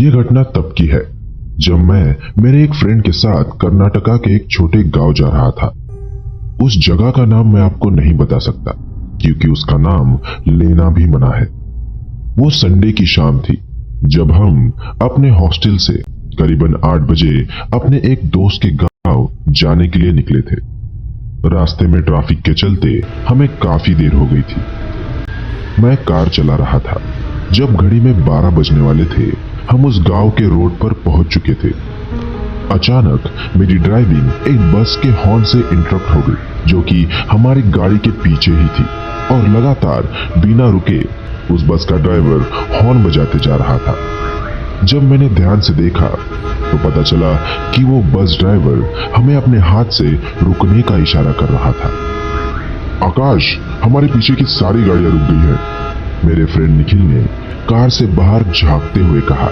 ये घटना तब की है जब मैं मेरे एक फ्रेंड के साथ कर्नाटका के एक छोटे गांव जा रहा था। उस जगह का नाम मैं आपको नहीं बता सकता क्योंकि उसका नाम लेना भी मना है। वो संडे की शाम थी जब हम अपने हॉस्टल से करीबन 8 बजे अपने एक दोस्त के गांव जाने के लिए निकले थे। रास्ते में ट्रैफिक के चलते हमें काफी देर हो गई थी। मैं कार चला रहा था। जब घड़ी में 12 बजने वाले थे हम उस गांव के रोड पर पहुंच चुके थे। अचानक मेरी ड्राइविंग एक बस के हॉर्न से इंटरप्ट हो गई जो कि हमारी गाड़ी के पीछे ही थी और लगातार बिना रुके उस बस का ड्राइवर हॉर्न बजाते जा रहा था। जब मैंने ध्यान से देखा तो पता चला कि वो बस ड्राइवर हमें अपने हाथ से रुकने का इशारा कर रहा था। आकाश, हमारे पीछे की सारी गाड़ियां रुक गई हैं, मेरे फ्रेंड निखिल ने कार से बाहर झांकते हुए कहा।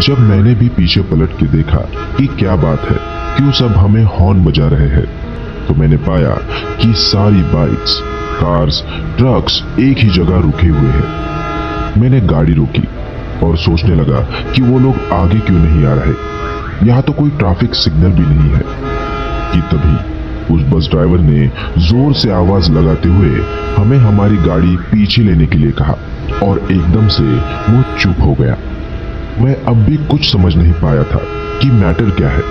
जब मैंने भी पीछे पलट के देखा कि क्या बात है, क्यों सब हमें हॉर्न बजा रहे हैं, तो मैंने पाया कि सारी बाइक्स, कार्स, ट्रक्स एक ही जगह रुके हुए हैं। मैंने गाड़ी रोकी और सोचने लगा कि वो लोग आगे क्यों नहीं आ रहे। यहाँ तो कोई ट्रैफिक सिग्नल भी नहीं है कि तभी उस बस ड्राइवर ने जोर से आवाज लगाते हुए हमें हमारी गाड़ी पीछे लेने के लिए कहा और एकदम से वो चुप हो गया। मैं अब भी कुछ समझ नहीं पाया था कि मैटर क्या है।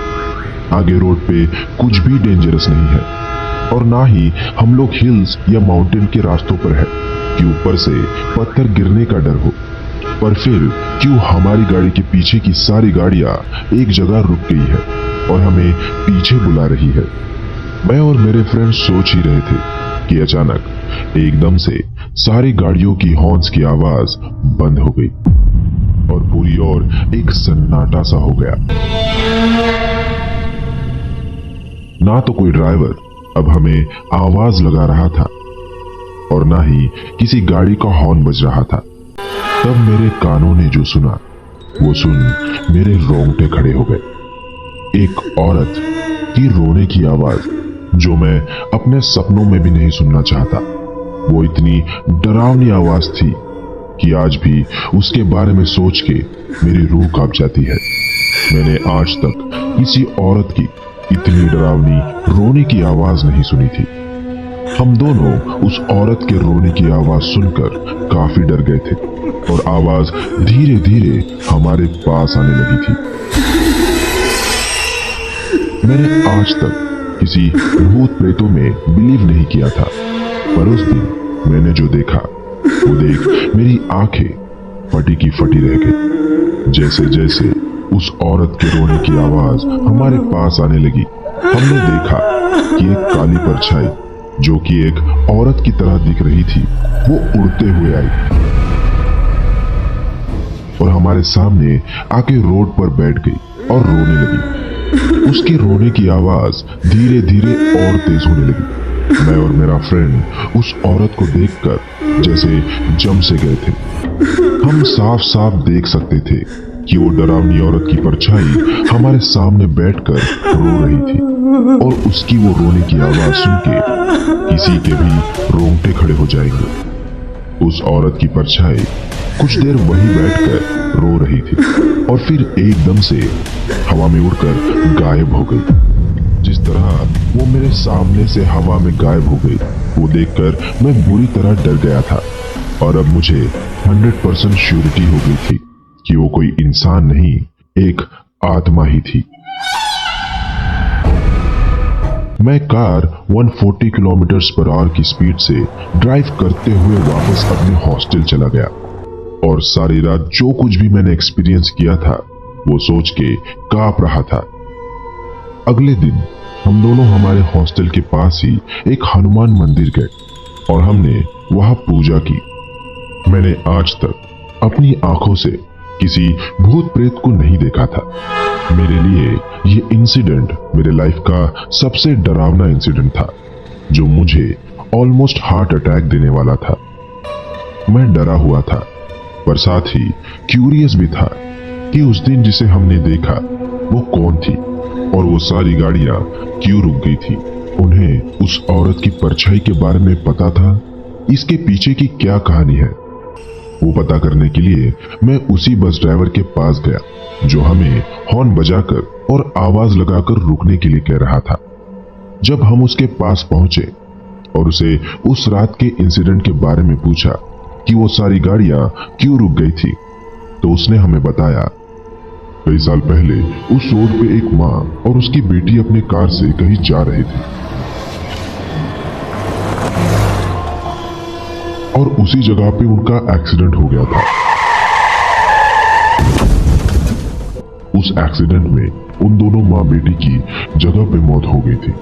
आगे रोड पे कुछ भी डेंजरस नहीं है और ना ही हम लोग हिल्स या माउंटेन के रास्तों पर है कि ऊपर से पत्थर गिरने का डर हो। पर फिर क्यों हमारी गाड़ी के पीछे की सारी गाड़ियां एक जगह रुक गई है और हमें पीछे बुला रही है। मैं और मेरे फ्रेंड सोच ही रहे थे कि अचानक एकदम से सारी गाड़ियों की हॉर्न्स की आवाज बंद हो गई और पूरी ओर एक सन्नाटा सा हो गया। ना तो कोई ड्राइवर अब हमें आवाज लगा रहा था और ना ही किसी गाड़ी का हॉर्न बज रहा था। तब मेरे कानों ने जो सुना वो सुन मेरे रोंगटे खड़े हो गए। एक औरत की रोने की आवाज जो मैं अपने सपनों में भी नहीं सुनना चाहता। वो इतनी डरावनी आवाज थी कि आज भी उसके बारे में सोच के मेरी रूह कांप जाती है। मैंने आज तक किसी औरत की इतनी डरावनी रोने की आवाज नहीं सुनी थी। हम दोनों उस औरत के रोने की आवाज सुनकर काफी डर गए थे और आवाज धीरे धीरे हमारे पास आने लगी थी। मैंने आज तक किसी भूत प्रेतों में बिलीव नहीं किया था, पर उस दिन मैंने जो देखा वो देख मेरी आंखें फटी की फटी रह गई। जैसे जैसे उस औरत के रोने की आवाज हमारे पास आने लगी, हमने देखा कि एक काली परछाई जो कि एक औरत की तरह दिख रही थी वो उड़ते हुए आई और हमारे सामने आके रोड पर बैठ गई और रोने लगी। उसके रोने की आवाज धीरे धीरे और तेज होने लगी। मैं और मेरा फ्रेंड उस औरत को देखकर जैसे जम से गए थे। हम साफ साफ देख सकते थे कि वो डरावनी औरत की परछाई हमारे सामने बैठकर रो रही थी और उसकी वो रोने की आवाज सुन के किसी के भी रोंगटे खड़े हो जाएंगे। उस औरत की परछाई कुछ देर वहीं बैठकर रो रही थी और फिर एकदम से हवा में उड़कर गायब हो गई। जिस तरह वो मेरे सामने से हवा में गायब हो गई वो देखकर मैं बुरी तरह डर गया था और अब मुझे 100% श्योरिटी हो गई थी कि वो कोई इंसान नहीं, एक आत्मा ही थी। मैं कार 140 किलोमीटर पर आवर की स्पीड से ड्राइव करते हुए वापस अपने हॉस्टल चला गया और सारी रात जो कुछ भी मैंने एक्सपीरियंस किया था वो सोच के कांप रहा था। अगले दिन हम दोनों हमारे हॉस्टल के पास ही एक हनुमान मंदिर गए और हमने वहां पूजा की। मैंने आज तक अपनी आंखों से किसी भूत प्रेत को नहीं देखा था। मेरे लिए ये इंसिडेंट मेरे लाइफ का सबसे डरावना इंसिडेंट था जो मुझे ऑलमोस्ट हार्ट अटैक देने वाला था। मैं डरा हुआ था पर साथ ही क्यूरियस भी था कि उस दिन जिसे हमने देखा वो कौन थी और वो सारी गाड़ियां क्यों रुक गई थी। उन्हें उस औरत की परछाई के बारे में पता था, इसके पीछे की क्या कहानी है। वो पता करने के लिए मैं उसी बस ड्राइवर के पास गया जो हमें हॉर्न बजाकर और आवाज लगाकर रुकने के लिए कह रहा था। जब हम उसके पास पहुंचे और उसे उस रात के इंसिडेंट के बारे में पूछा कि वो सारी गाड़ियां क्यों रुक गई थी, तो उसने हमें बताया कई साल पहले उस रोड पे एक माँ और उसकी बेटी अपने कार से कहीं जा रहे थे और उसी जगह पे उनका एक्सीडेंट हो गया था। उस एक्सीडेंट में उन दोनों माँ बेटी की जगह पे मौत हो गई थी।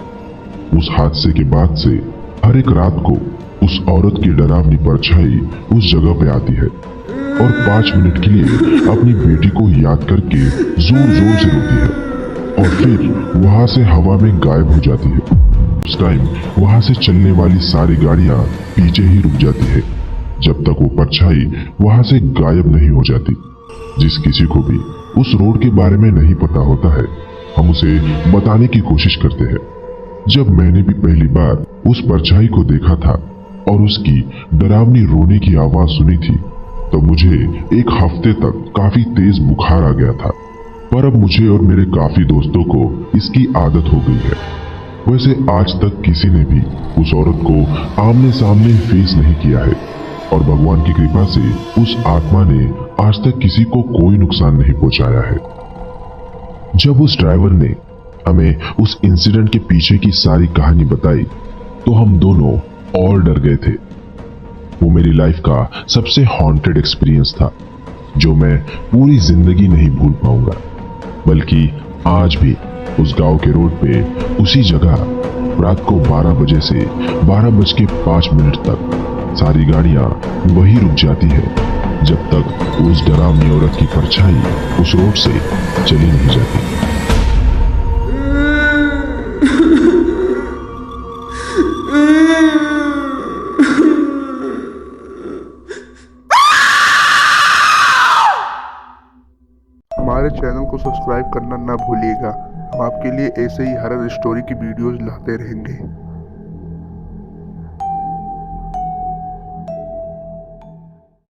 उस हादसे के बाद से हर एक रात को उस औरत की डरावनी परछाई उस जगह पे आती है और 5 मिनट के लिए अपनी बेटी को याद करके जोर जोर से रोती है और फिर वहां से हवा में गायब हो जाती है। उस टाइम वहां से चलने वाली सारी गाड़ियां पीछे ही रुक जाती है जब तक वो परछाई वहां से गायब नहीं हो जाती। जिस किसी को भी उस रोड के बारे में नहीं पता होता है, हम उसे बताने की कोशिश करते हैं। जब मैंने भी पहली बार उस परछाई को देखा था और उसकी डरावनी रोने की आवाज सुनी थी, तो मुझे एक हफ्ते तक काफी तेज बुखार आ गया था, पर अब मुझे और मेरे काफी दोस्तों को इसकी आदत हो गई है। वैसे आज तक किसी ने भी उस औरत को आमने सामने फेस नहीं किया है और भगवान की कृपा से उस आत्मा ने आज तक किसी को कोई नुकसान नहीं पहुंचाया है। जब उस ड्राइवर ने हमें उस इंसिडेंट के पीछे की सारी कहानी बताई तो हम दोनों और डर गए थे। वो मेरी लाइफ का सबसे हॉन्टेड एक्सपीरियंस था जो मैं पूरी जिंदगी नहीं भूल पाऊंगा। बल्कि आज भी उस गांव के रोड पे उसी जगह रात को 12 बजे से 12:05 तक सारी गाड़ियां वही रुक जाती है जब तक उस डरावनी औरत की परछाई उस रोड से चली नहीं जाती। हमारे चैनल को सब्सक्राइब करना ना भूलिएगा। हम आपके लिए ऐसे ही हॉरर स्टोरी की वीडियोज लाते रहेंगे।